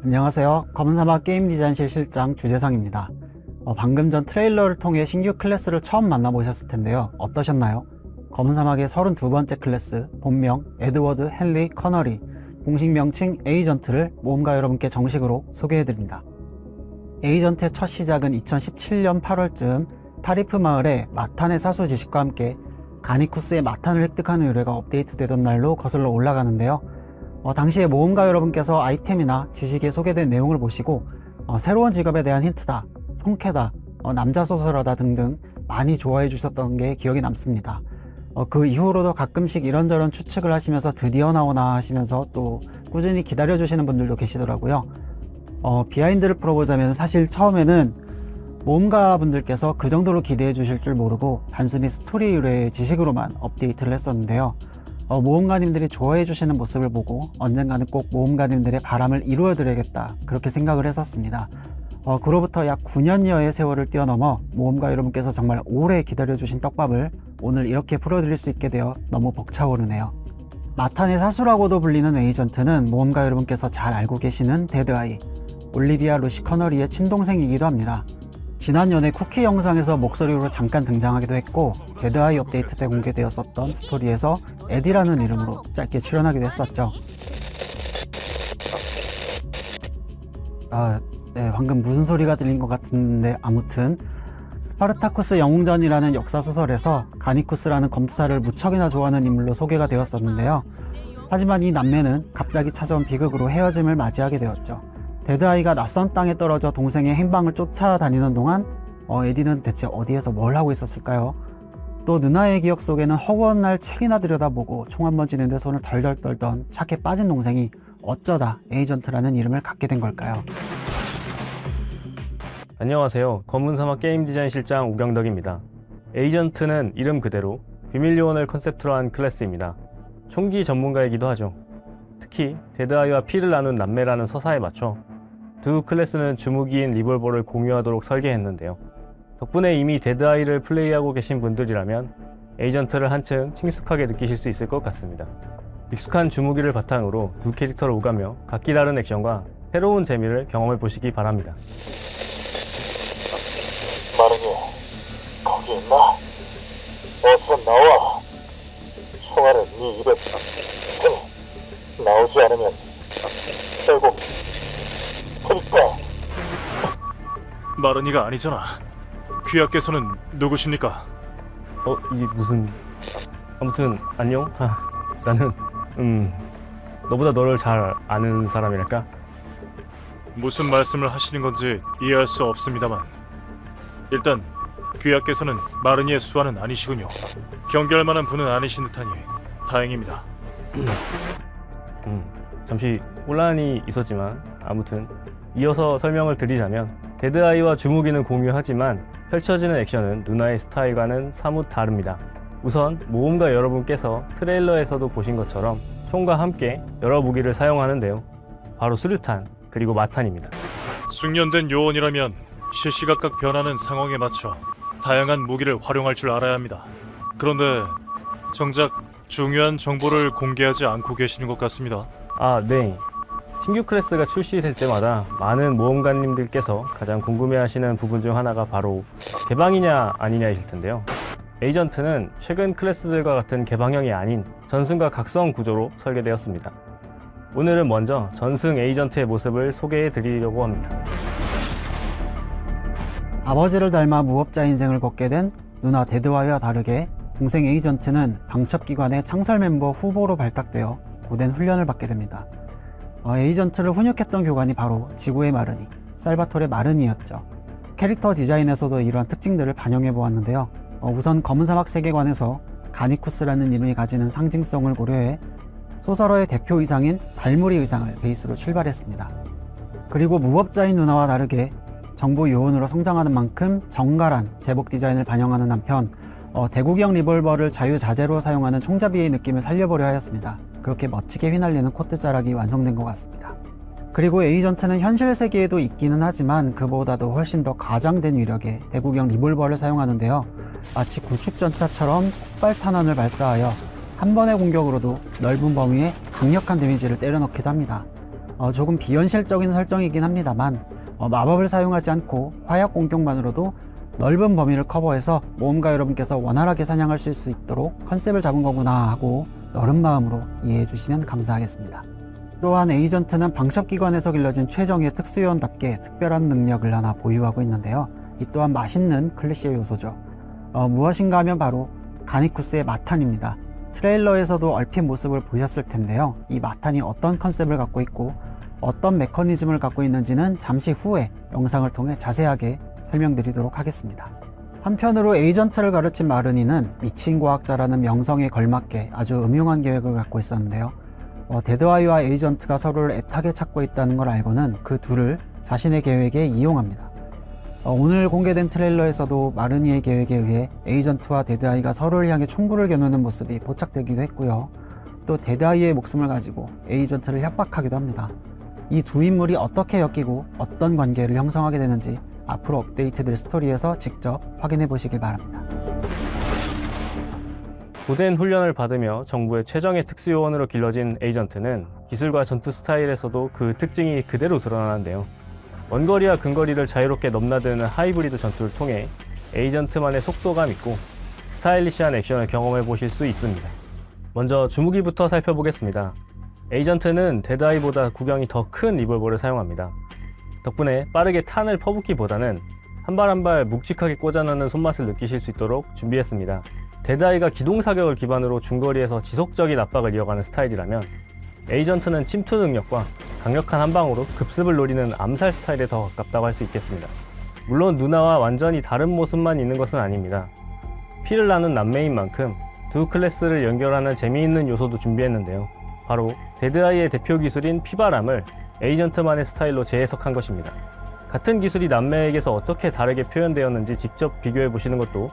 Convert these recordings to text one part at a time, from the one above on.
안녕하세요. 검은사막 게임 디자인실 실장 주재상입니다. 방금 전 트레일러를 통해 신규 클래스를 처음 만나보셨을 텐데요. 어떠셨나요? 검은사막의 32번째 클래스, 본명 에드워드 헨리 커너리, 공식 명칭 에이전트를 모험가 여러분께 정식으로 소개해드립니다. 에이전트의 첫 시작은 2017년 8월쯤 타리프 마을의 마탄의 사수 지식과 함께 가니쿠스의 마탄을 획득하는 의뢰가 업데이트되던 날로 거슬러 올라가는데요. 당시에 모험가 여러분께서 아이템이나 지식에 소개된 내용을 보시고 새로운 직업에 대한 힌트다, 통쾌다, 남자 소설하다 등등 많이 좋아해 주셨던 게 기억이 남습니다. 그 이후로도 가끔씩 이런저런 추측을 하시면서 드디어 나오나 하시면서 또 꾸준히 기다려 주시는 분들도 계시더라고요. 비하인드를 풀어보자면 사실 처음에는 모험가 분들께서 그 정도로 기대해 주실 줄 모르고 단순히 스토리 의뢰의 지식으로만 업데이트를 했었는데요. 모험가님들이 좋아해 주시는 모습을 보고 언젠가는 꼭 모험가님들의 바람을 이루어 드려야겠다, 그렇게 생각을 했었습니다. 그로부터 약 9년여의 세월을 뛰어넘어 모험가 여러분께서 정말 오래 기다려 주신 떡밥을 오늘 이렇게 풀어드릴 수 있게 되어 너무 벅차오르네요. 마탄의 사수라고도 불리는 에이전트는 모험가 여러분께서 잘 알고 계시는 데드아이, 올리비아 루시 커너리의 친동생이기도 합니다. 지난년에 쿠키 영상에서 목소리로 잠깐 등장하기도 했고, 데드아이 업데이트 때 공개되었었던 스토리에서 에디라는 이름으로 짧게 출연하기도 했었죠. 네, 방금 무슨 소리가 들린 것 같은데 아무튼 스파르타쿠스 영웅전이라는 역사소설에서 가니쿠스라는 검투사를 무척이나 좋아하는 인물로 소개가 되었었는데요. 하지만 이 남매는 갑자기 찾아온 비극으로 헤어짐을 맞이하게 되었죠. 데드아이가 낯선 땅에 떨어져 동생의 행방을 쫓아다니는 동안 에디는 대체 어디에서 뭘 하고 있었을까요? 또 누나의 기억 속에는 허구한 날 책이나 들여다보고 총 한 번 쥐는데 손을 덜덜 떨던 착해 빠진 동생이 어쩌다 에이전트라는 이름을 갖게 된 걸까요? 안녕하세요. 검은사막 게임 디자인 실장 우경덕입니다. 에이전트는 이름 그대로 비밀 요원을 컨셉트로 한 클래스입니다. 총기 전문가이기도 하죠. 특히 데드아이와 피를 나눈 남매라는 서사에 맞춰 두 클래스는 주무기인 리볼버를 공유하도록 설계했는데요. 덕분에 이미 데드아이를 플레이하고 계신 분들이라면 에이전트를 한층 친숙하게 느끼실 수 있을 것 같습니다. 익숙한 주무기를 바탕으로 두 캐릭터를 오가며 각기 다른 액션과 새로운 재미를 경험해 보시기 바랍니다. 마르니, 거기 있나? 어서 나와. 총알을 네 입에 테니 나오지 않으면 결국 테니까. 마르니가 아니잖아. 귀하께서는 누구십니까? 이게 무슨... 아무튼 안녕? 나는 너보다 너를 잘 아는 사람이랄까? 무슨 말씀을 하시는 건지 이해할 수 없습니다만 일단 귀하께서는 마르니의 수하는 아니시군요. 경계할 만한 분은 아니신 듯하니 다행입니다. 잠시 혼란이 있었지만 아무튼 이어서 설명을 드리자면 데드아이와 주무기는 공유하지만 펼쳐지는 액션은 누나의 스타일과는 사뭇 다릅니다. 우선 모험가 여러분께서 트레일러에서도 보신 것처럼 총과 함께 여러 무기를 사용하는데요. 바로 수류탄, 그리고 마탄입니다. 숙련된 요원이라면 실시각각 변하는 상황에 맞춰 다양한 무기를 활용할 줄 알아야 합니다. 그런데 정작 중요한 정보를 공개하지 않고 계시는 것 같습니다. 네. 신규 클래스가 출시될 때마다 많은 모험가님들께서 가장 궁금해하시는 부분 중 하나가 바로 개방이냐 아니냐이실 텐데요. 에이전트는 최근 클래스들과 같은 개방형이 아닌 전승과 각성 구조로 설계되었습니다. 오늘은 먼저 전승 에이전트의 모습을 소개해 드리려고 합니다. 아버지를 닮아 무법자 인생을 걷게 된 누나 데드아이와 다르게 동생 에이전트는 방첩기관의 창설 멤버 후보로 발탁되어 고된 훈련을 받게 됩니다. 에이전트를 훈육했던 교관이 바로 지구의 마르니, 살바토레 마르니였죠. 캐릭터 디자인에서도 이러한 특징들을 반영해 보았는데요. 우선 검은사막 세계관에서 가니쿠스라는 이름이 가지는 상징성을 고려해 소설어의 대표 의상인 달무리 의상을 베이스로 출발했습니다. 그리고 무법자인 누나와 다르게 정보 요원으로 성장하는 만큼 정갈한 제복 디자인을 반영하는 한편 대구경 리볼버를 자유자재로 사용하는 총잡이의 느낌을 살려보려 하였습니다. 그렇게 멋지게 휘날리는 코트 자락이 완성된 것 같습니다. 그리고 에이전트는 현실 세계에도 있기는 하지만 그보다도 훨씬 더 과장된 위력의 대구경 리볼버를 사용하는데요. 마치 구축전차처럼 폭발 탄환을 발사하여 한 번의 공격으로도 넓은 범위에 강력한 데미지를 때려넣기도 합니다. 조금 비현실적인 설정이긴 합니다만 마법을 사용하지 않고 화약 공격만으로도 넓은 범위를 커버해서 모험가 여러분께서 원활하게 사냥할 수 있도록 컨셉을 잡은 거구나 하고 너른 마음으로 이해해 주시면 감사하겠습니다. 또한 에이전트는 방첩기관에서 길러진 최정예 특수요원답게 특별한 능력을 하나 보유하고 있는데요. 이 또한 맛있는 클리셰 요소죠. 무엇인가 하면 바로 가니쿠스의 마탄입니다. 트레일러에서도 얼핏 모습을 보셨을 텐데요. 이 마탄이 어떤 컨셉을 갖고 있고 어떤 메커니즘을 갖고 있는지는 잠시 후에 영상을 통해 자세하게 설명드리도록 하겠습니다. 한편으로 에이전트를 가르친 마르니는 미친 과학자라는 명성에 걸맞게 아주 음흉한 계획을 갖고 있었는데요. 데드아이와 에이전트가 서로를 애타게 찾고 있다는 걸 알고는 그 둘을 자신의 계획에 이용합니다. 오늘 공개된 트레일러에서도 마르니의 계획에 의해 에이전트와 데드아이가 서로를 향해 총구를 겨누는 모습이 포착되기도 했고요. 또 데드아이의 목숨을 가지고 에이전트를 협박하기도 합니다. 이 두 인물이 어떻게 엮이고 어떤 관계를 형성하게 되는지 앞으로 업데이트될 스토리에서 직접 확인해 보시길 바랍니다. 고된 훈련을 받으며 정부의 최정예 특수요원으로 길러진 에이전트는 기술과 전투 스타일에서도 그 특징이 그대로 드러나는데요. 원거리와 근거리를 자유롭게 넘나드는 하이브리드 전투를 통해 에이전트만의 속도감 있고 스타일리시한 액션을 경험해 보실 수 있습니다. 먼저 주무기부터 살펴보겠습니다. 에이전트는 데드아이보다 구경이 더 큰 리볼버를 사용합니다. 덕분에 빠르게 탄을 퍼붓기보다는 한 발 한 발 묵직하게 꽂아넣는 손맛을 느끼실 수 있도록 준비했습니다. 데드아이가 기동사격을 기반으로 중거리에서 지속적인 압박을 이어가는 스타일이라면 에이전트는 침투 능력과 강력한 한방으로 급습을 노리는 암살 스타일에 더 가깝다고 할 수 있겠습니다. 물론 누나와 완전히 다른 모습만 있는 것은 아닙니다. 피를 나눈 남매인 만큼 두 클래스를 연결하는 재미있는 요소도 준비했는데요. 바로 데드아이의 대표 기술인 피바람을 에이전트만의 스타일로 재해석한 것입니다. 같은 기술이 남매에게서 어떻게 다르게 표현되었는지 직접 비교해 보시는 것도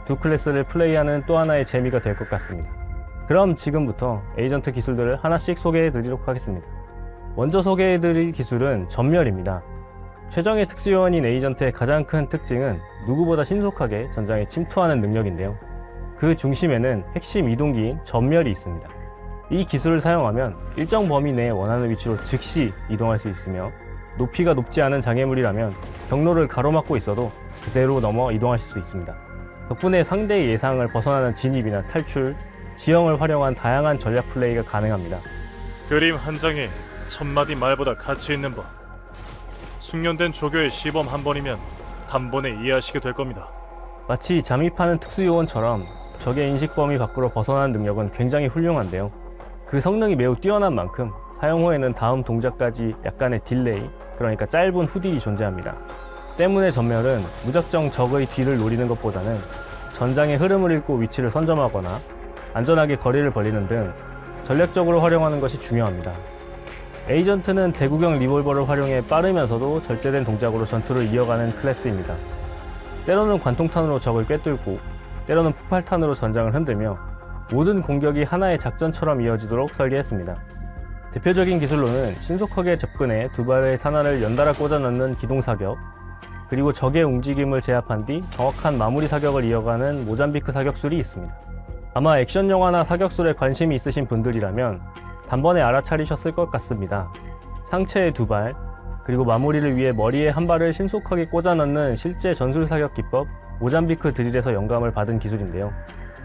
두 클래스를 플레이하는 또 하나의 재미가 될 것 같습니다. 그럼 지금부터 에이전트 기술들을 하나씩 소개해 드리도록 하겠습니다. 먼저 소개해 드릴 기술은 전멸입니다. 최정예 특수요원인 에이전트의 가장 큰 특징은 누구보다 신속하게 전장에 침투하는 능력인데요. 그 중심에는 핵심 이동기인 전멸이 있습니다. 이 기술을 사용하면 일정 범위 내에 원하는 위치로 즉시 이동할 수 있으며 높이가 높지 않은 장애물이라면 경로를 가로막고 있어도 그대로 넘어 이동하실 수 있습니다. 덕분에 상대의 예상을 벗어나는 진입이나 탈출, 지형을 활용한 다양한 전략 플레이가 가능합니다. 그림 한 장에 1000마디 말보다 가치 있는 법. 숙련된 조교의 시범 한 번이면 단번에 이해하시게 될 겁니다. 마치 잠입하는 특수요원처럼 적의 인식 범위 밖으로 벗어나는 능력은 굉장히 훌륭한데요. 그 성능이 매우 뛰어난 만큼 사용 후에는 다음 동작까지 약간의 딜레이, 그러니까 짧은 후딜이 존재합니다. 때문에 전멸은 무작정 적의 뒤를 노리는 것보다는 전장의 흐름을 읽고 위치를 선점하거나 안전하게 거리를 벌리는 등 전략적으로 활용하는 것이 중요합니다. 에이전트는 대구경 리볼버를 활용해 빠르면서도 절제된 동작으로 전투를 이어가는 클래스입니다. 때로는 관통탄으로 적을 꿰뚫고 때로는 폭발탄으로 전장을 흔들며 모든 공격이 하나의 작전처럼 이어지도록 설계했습니다. 대표적인 기술로는 신속하게 접근해 두 발의 탄환을 연달아 꽂아 넣는 기동사격, 그리고 적의 움직임을 제압한 뒤 정확한 마무리 사격을 이어가는 모잠비크 사격술이 있습니다. 아마 액션 영화나 사격술에 관심이 있으신 분들이라면 단번에 알아차리셨을 것 같습니다. 상체에 두 발, 그리고 마무리를 위해 머리에 한 발을 신속하게 꽂아 넣는 실제 전술 사격 기법 모잠비크 드릴에서 영감을 받은 기술인데요.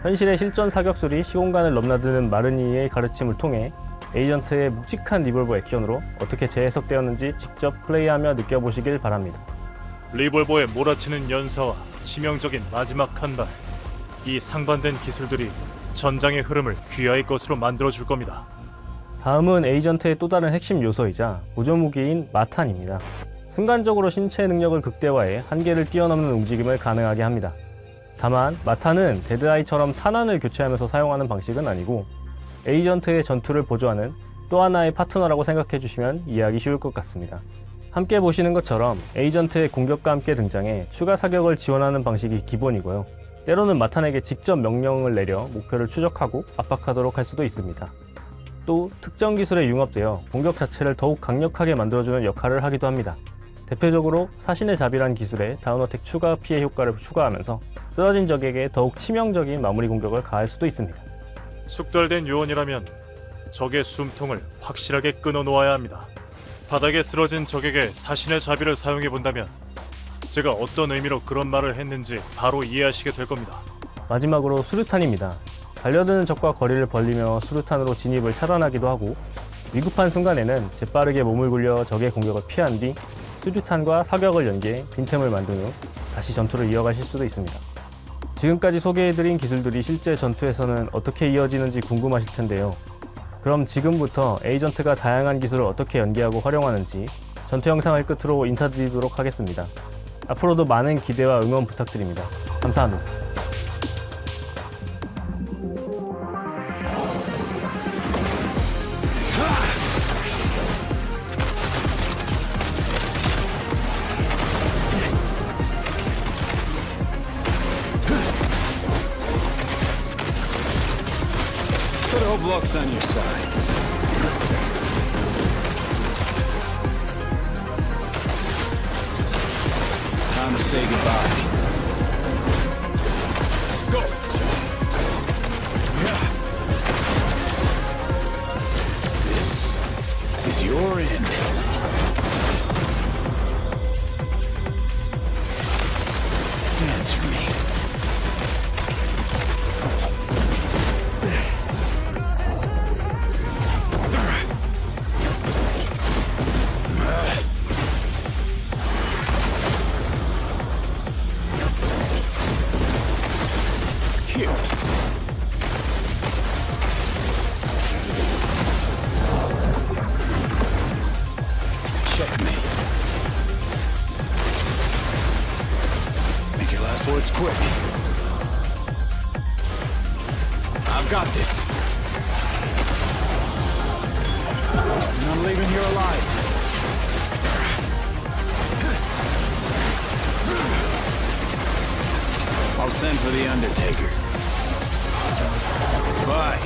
현실의 실전 사격술이 시공간을 넘나드는 마르니의 가르침을 통해 에이전트의 묵직한 리볼버 액션으로 어떻게 재해석되었는지 직접 플레이하며 느껴보시길 바랍니다. 리볼버에 몰아치는 연사와 치명적인 마지막 한 발. 이 상반된 기술들이 전장의 흐름을 귀하의 것으로 만들어줄 겁니다. 다음은 에이전트의 또 다른 핵심 요소이자 보조무기인 마탄입니다. 순간적으로 신체 능력을 극대화해 한계를 뛰어넘는 움직임을 가능하게 합니다. 다만 마탄은 데드아이처럼 탄환을 교체하면서 사용하는 방식은 아니고 에이전트의 전투를 보조하는 또 하나의 파트너라고 생각해 주시면 이해하기 쉬울 것 같습니다. 함께 보시는 것처럼 에이전트의 공격과 함께 등장해 추가 사격을 지원하는 방식이 기본이고요. 때로는 마탄에게 직접 명령을 내려 목표를 추적하고 압박하도록 할 수도 있습니다. 또 특정 기술에 융합되어 공격 자체를 더욱 강력하게 만들어주는 역할을 하기도 합니다. 대표적으로 사신의 자비란 기술에 다운어택 추가 피해 효과를 추가하면서 쓰러진 적에게 더욱 치명적인 마무리 공격을 가할 수도 있습니다. 숙달된 요원이라면 적의 숨통을 확실하게 끊어 놓아야 합니다. 바닥에 쓰러진 적에게 사신의 자비를 사용해 본다면 제가 어떤 의미로 그런 말을 했는지 바로 이해하시게 될 겁니다. 마지막으로 수류탄입니다. 달려드는 적과 거리를 벌리며 수류탄으로 진입을 차단하기도 하고 위급한 순간에는 재빠르게 몸을 굴려 적의 공격을 피한 뒤 수류탄과 사격을 연계해 빈틈을 만든 후 다시 전투를 이어가실 수도 있습니다. 지금까지 소개해드린 기술들이 실제 전투에서는 어떻게 이어지는지 궁금하실 텐데요. 그럼 지금부터 에이전트가 다양한 기술을 어떻게 연계하고 활용하는지 전투 영상을 끝으로 인사드리도록 하겠습니다. 앞으로도 많은 기대와 응원 부탁드립니다. 감사합니다. Put hope luck's on your side. Time to say goodbye. Go! This is your end. Dance for me. Here. Checkmate. Make your last words quick. I've got this. And I'm leaving here alive. I'll send for the Undertaker. Bye.